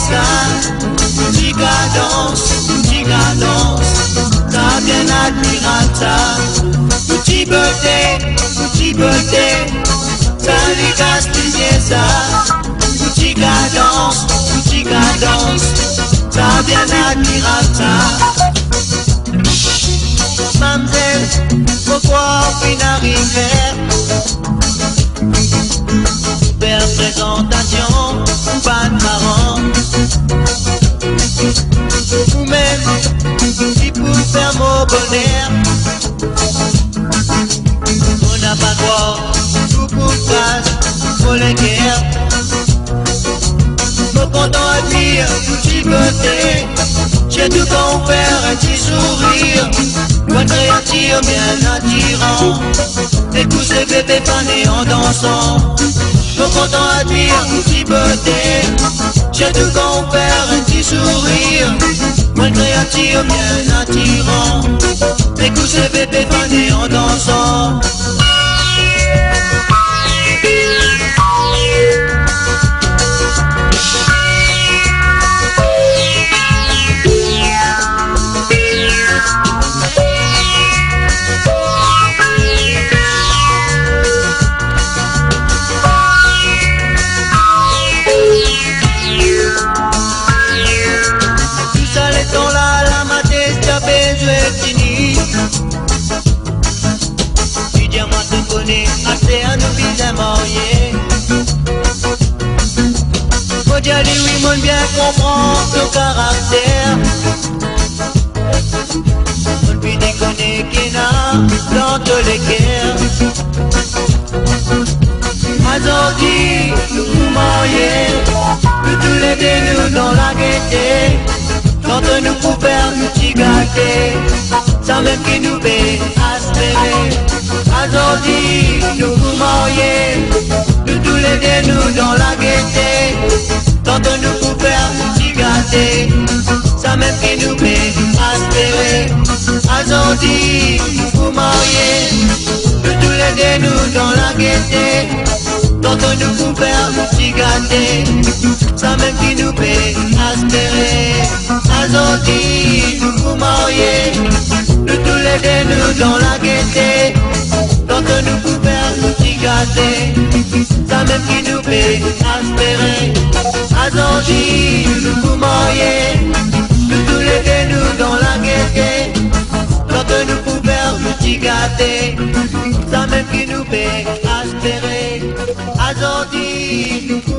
ça, petit cadence, ça bien admirable ça. Petit beauté, ça lui gaspille ça. Petit cadence, ça bien admirable ça. Mamzelle, pourquoi on finit arriver? Faire présentation, pas de marrant. Ou même, qui pour faire mon bonheur. On n'a pas droit, tout pour casse, pour les guerres. Mon content à dire, petit beauté. J'ai tout qu'on faire un petit sourire. Bonne créature bien attirant. Et tous ces bébés fanés en dansant. Mon content à dire, petit beauté. J'ai tout qu'on faire un petit sourire. Bonne créature bien attirant. Et tous ces bébés fanés en dansant. Tu dis moi te connais assez à nous bien mariés. Faut dire oui, mon bien comprendre ton caractère. On peut déconner qu'il n'a dans tous les guerres. Aujourd'hui, nous mariés, que tous les deux nous dans la gaieté. Quand nous pouvons faire nous petit gâter, sans même qui nous fait espérer. Aujourd'hui, nous vous marier, nous tous les deux nous dans la gaieté. Quand nous pouvons faire nous petit gâter, sans même qui nous fait espérer. Aujourd'hui, nous vous marier, nous tous les deux nous dans la gaieté. Quand nous pouvons faire nous petit gâter, sans même qui nous fait espérer. Aujourd'hui, nous vous marier, nous tous les deux nous dans la gaieté. Quand nous pouvons faire nous petit gâter, ça même qui nous fait espérer. Aujourd'hui, nous vous marier, nous tous les deux nous dans la gaieté. Quand nous pouvons faire nous petit gâter, ça même qui nous fait espérer. Aujourd'hui, nous